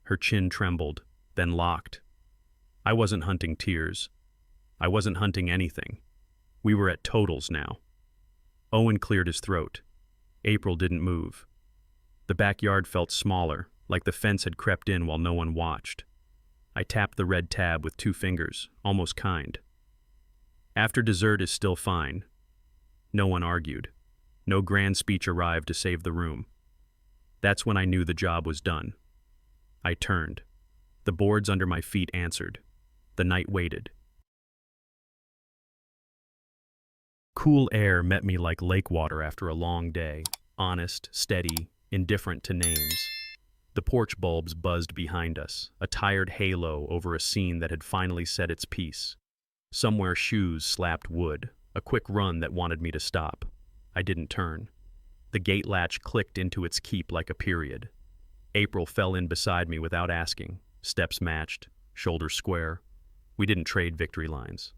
S1: Her chin trembled, then locked. I wasn't hunting tears. I wasn't hunting anything. We were at totals now. Owen cleared his throat. April didn't move. The backyard felt smaller, like the fence had crept in while no one watched. I tapped the red tab with 2 fingers, almost kind. "After dessert is still fine." No one argued. No grand speech arrived to save the room. That's when I knew the job was done. I turned. The boards under my feet answered. The night waited. Cool air met me like lake water after a long day, honest, steady, indifferent to names. The porch bulbs buzzed behind us, a tired halo over a scene that had finally said its piece. Somewhere shoes slapped wood, a quick run that wanted me to stop. I didn't turn. The gate latch clicked into its keep like a period. April fell in beside me without asking. Steps matched, shoulders square. We didn't trade victory lines.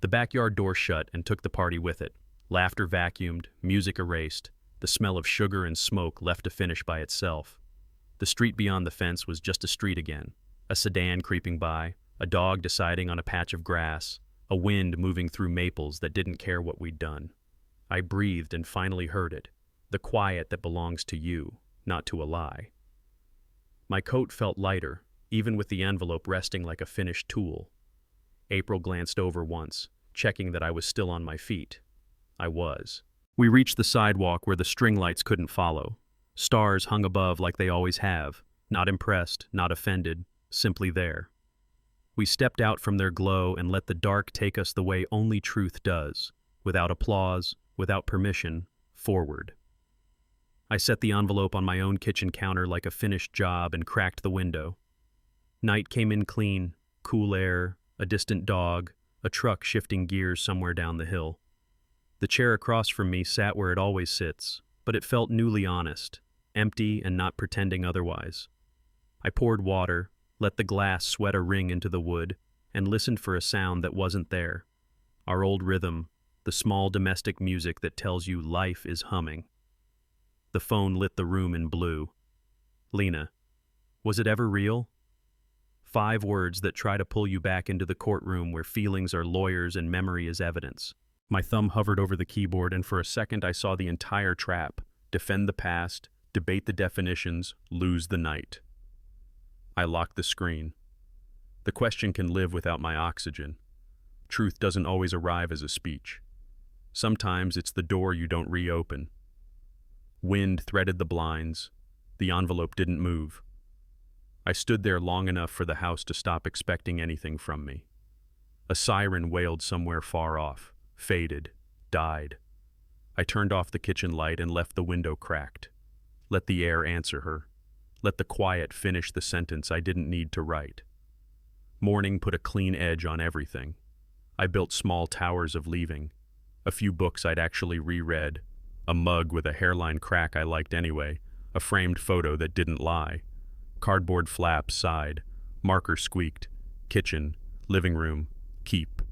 S1: The backyard door shut and took the party with it. Laughter vacuumed, music erased, the smell of sugar and smoke left to finish by itself. The street beyond the fence was just a street again, a sedan creeping by, a dog deciding on a patch of grass, a wind moving through maples that didn't care what we'd done. I breathed and finally heard it, the quiet that belongs to you, not to a lie. My coat felt lighter, even with the envelope resting like a finished tool. April glanced over once, checking that I was still on my feet. I was. We reached the sidewalk where the string lights couldn't follow. Stars hung above like they always have, not impressed, not offended, simply there. We stepped out from their glow and let the dark take us the way only truth does, without applause, without permission, forward. I set the envelope on my own kitchen counter like a finished job and cracked the window. Night came in clean, cool air, a distant dog, a truck shifting gears somewhere down the hill. The chair across from me sat where it always sits, but it felt newly honest, empty and not pretending otherwise. I poured water, let the glass sweat a ring into the wood, and listened for a sound that wasn't there. Our old rhythm, the small domestic music that tells you life is humming. The phone lit the room in blue. Lena, was it ever real? 5 words that try to pull you back into the courtroom where feelings are lawyers and memory is evidence. My thumb hovered over the keyboard, and for a second I saw the entire trap: defend the past, debate the definitions, lose the night. I locked the screen. The question can live without my oxygen. Truth doesn't always arrive as a speech. Sometimes it's the door you don't reopen. Wind threaded the blinds. The envelope didn't move. I stood there long enough for the house to stop expecting anything from me. A siren wailed somewhere far off, faded, died. I turned off the kitchen light and left the window cracked. Let the air answer her. Let the quiet finish the sentence I didn't need to write. Morning put a clean edge on everything. I built small towers of leaving. A few books I'd actually reread. A mug with a hairline crack I liked anyway. A framed photo that didn't lie. Cardboard flaps sighed. Marker squeaked. Kitchen, living room, keep.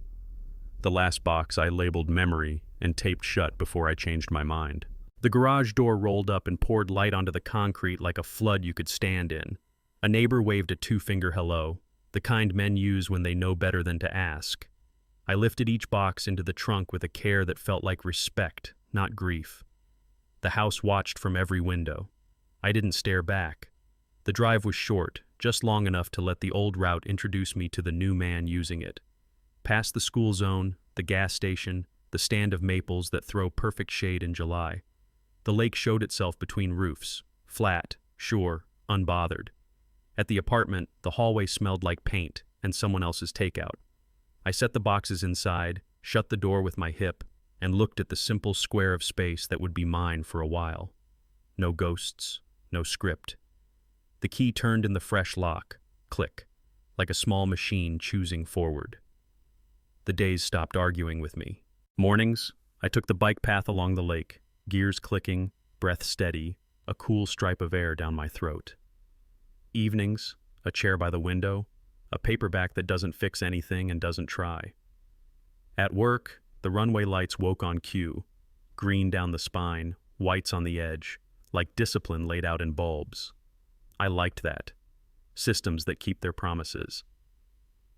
S1: The last box I labeled memory and taped shut before I changed my mind. The garage door rolled up and poured light onto the concrete like a flood you could stand in. A neighbor waved a 2-finger hello, the kind men use when they know better than to ask. I lifted each box into the trunk with a care that felt like respect, not grief. The house watched from every window. I didn't stare back. The drive was short, just long enough to let the old route introduce me to the new man using it. Past the school zone, the gas station, the stand of maples that throw perfect shade in July. The lake showed itself between roofs, flat, sure, unbothered. At the apartment, the hallway smelled like paint and someone else's takeout. I set the boxes inside, shut the door with my hip, and looked at the simple square of space that would be mine for a while. No ghosts, no script. The key turned in the fresh lock, click, like a small machine choosing forward. The days stopped arguing with me. Mornings, I took the bike path along the lake, gears clicking, breath steady, a cool stripe of air down my throat. Evenings, a chair by the window, a paperback that doesn't fix anything and doesn't try. At work, the runway lights woke on cue, green down the spine, whites on the edge, like discipline laid out in bulbs. I liked that. Systems that keep their promises.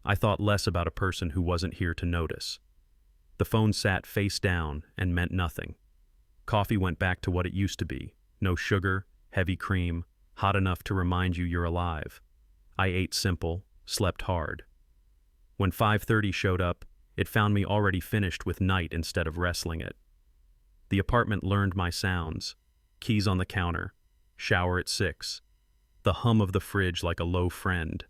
S1: I thought less about a person who wasn't here to notice. The phone sat face down and meant nothing. Coffee went back to what it used to be. No sugar, heavy cream, hot enough to remind you you're alive. I ate simple, slept hard. When 5:30 showed up, it found me already finished with night instead of wrestling it. The apartment learned my sounds. Keys on the counter. Shower at 6. The hum of the fridge like a low friend.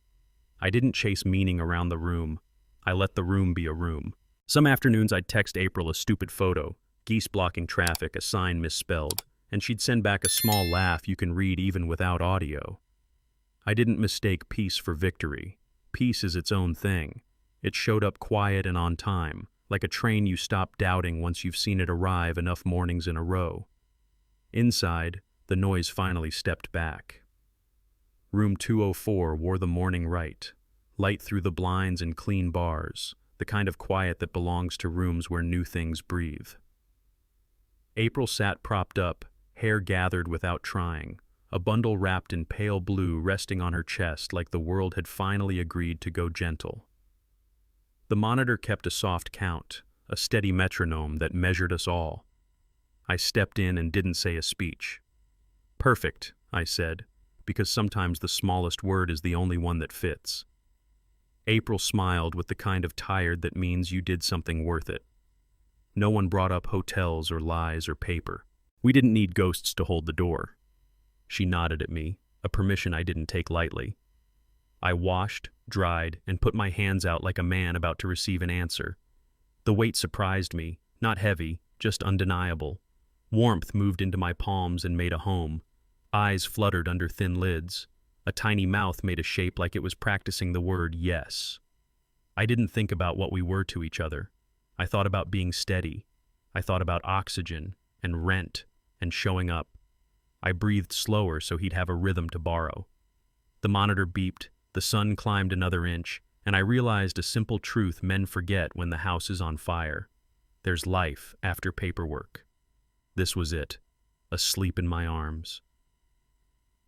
S1: I didn't chase meaning around the room. I let the room be a room. Some afternoons I'd text April a stupid photo, geese blocking traffic, a sign misspelled, and she'd send back a small laugh you can read even without audio. I didn't mistake peace for victory. Peace is its own thing. It showed up quiet and on time, like a train you stop doubting once you've seen it arrive enough mornings in a row. Inside, the noise finally stepped back. Room 204 wore the morning right, light through the blinds and clean bars, the kind of quiet that belongs to rooms where new things breathe. April sat propped up, hair gathered without trying, a bundle wrapped in pale blue resting on her chest like the world had finally agreed to go gentle. The monitor kept a soft count, a steady metronome that measured us all. I stepped in and didn't say a speech. "Perfect," I said, because sometimes the smallest word is the only one that fits. April smiled with the kind of tired that means you did something worth it. No one brought up hotels or lies or paper. We didn't need ghosts to hold the door. She nodded at me, a permission I didn't take lightly. I washed, dried, and put my hands out like a man about to receive an answer. The weight surprised me, not heavy, just undeniable. Warmth moved into my palms and made a home. Eyes fluttered under thin lids. A tiny mouth made a shape like it was practicing the word yes. I didn't think about what we were to each other. I thought about being steady. I thought about oxygen and rent and showing up. I breathed slower so he'd have a rhythm to borrow. The monitor beeped, the sun climbed another inch, and I realized a simple truth men forget when the house is on fire. There's life after paperwork. This was it, asleep in my arms.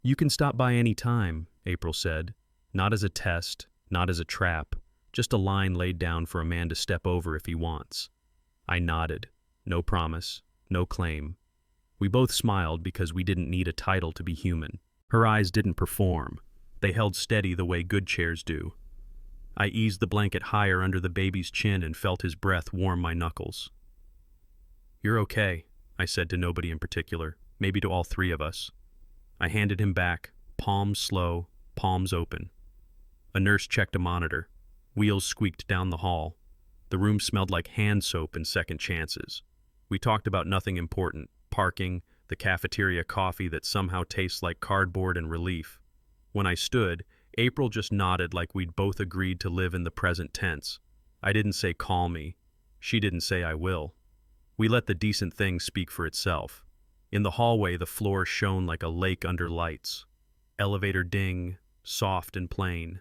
S1: "You can stop by any time," April said, not as a test, not as a trap, just a line laid down for a man to step over if he wants. I nodded. No promise, no claim. We both smiled because we didn't need a title to be human. Her eyes didn't perform. They held steady the way good chairs do. I eased the blanket higher under the baby's chin and felt his breath warm my knuckles. "You're okay," I said to nobody in particular, maybe to all three of us. I handed him back, palms slow, palms open. A nurse checked a monitor. Wheels squeaked down the hall. The room smelled like hand soap and second chances. We talked about nothing important, parking, the cafeteria coffee that somehow tastes like cardboard and relief. When I stood, April just nodded like we'd both agreed to live in the present tense. I didn't say call me. She didn't say I will. We let the decent thing speak for itself. In the hallway, the floor shone like a lake under lights. Elevator ding, soft and plain.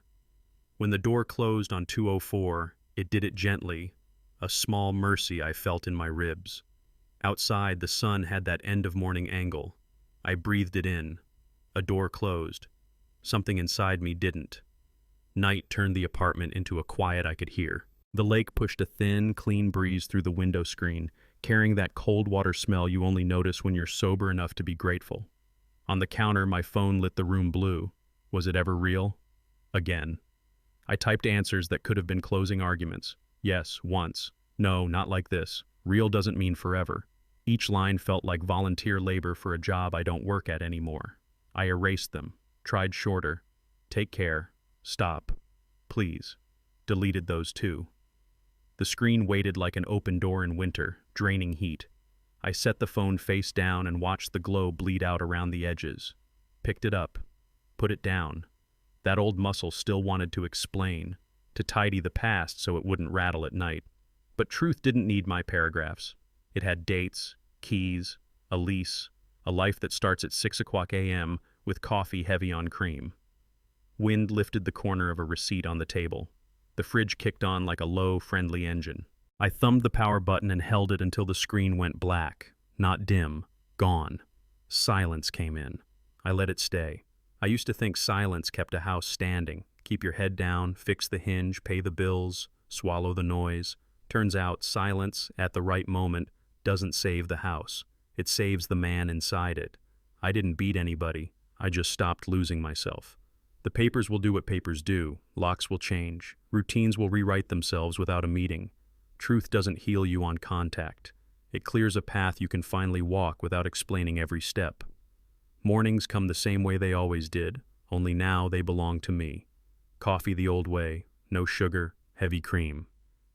S1: When the door closed on 204, it did it gently, a small mercy I felt in my ribs. Outside, the sun had that end-of-morning angle. I breathed it in. A door closed. Something inside me didn't. Night turned the apartment into a quiet I could hear. The lake pushed a thin, clean breeze through the window screen, carrying that cold water smell you only notice when you're sober enough to be grateful. On the counter, my phone lit the room blue. Was it ever real? Again. I typed answers that could have been closing arguments. Yes, once. No, not like this. Real doesn't mean forever. Each line felt like volunteer labor for a job I don't work at anymore. I erased them, tried shorter. Take care. Stop. Please. Deleted those too. The screen waited like an open door in winter, draining heat. I set the phone face down and watched the glow bleed out around the edges. Picked it up. Put it down. That old muscle still wanted to explain, to tidy the past so it wouldn't rattle at night. But truth didn't need my paragraphs. It had dates, keys, a lease, a life that starts at 6 o'clock a.m. with coffee heavy on cream. Wind lifted the corner of a receipt on the table. The fridge kicked on like a low, friendly engine. I thumbed the power button and held it until the screen went black. Not dim. Gone. Silence came in. I let it stay. I used to think silence kept a house standing. Keep your head down, fix the hinge, pay the bills, swallow the noise. Turns out silence, at the right moment, doesn't save the house. It saves the man inside it. I didn't beat anybody. I just stopped losing myself. The papers will do what papers do. Locks will change. Routines will rewrite themselves without a meeting. Truth doesn't heal you on contact. It clears a path you can finally walk without explaining every step. Mornings come the same way they always did, only now they belong to me. Coffee the old way, no sugar, heavy cream.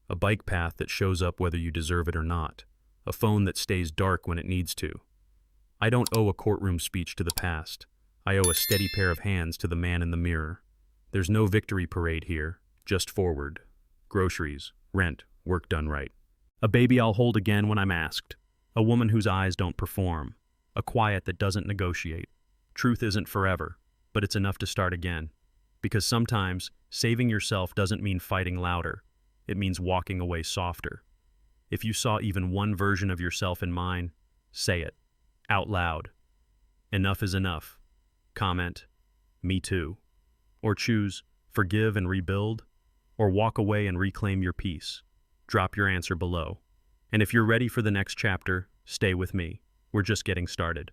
S1: A bike path that shows up whether you deserve it or not. A phone that stays dark when it needs to. I don't owe a courtroom speech to the past. I owe a steady pair of hands to the man in the mirror. There's no victory parade here, just forward. Groceries, rent, work done right. A baby I'll hold again when I'm asked. A woman whose eyes don't perform. A quiet that doesn't negotiate. Truth isn't forever, but it's enough to start again. Because sometimes, saving yourself doesn't mean fighting louder. It means walking away softer. If you saw even one version of yourself in mine, say it. Out loud. Enough is enough. Comment, me too. Or choose, forgive and rebuild, or walk away and reclaim your peace. Drop your answer below. And if you're ready for the next chapter, stay with me. We're just getting started.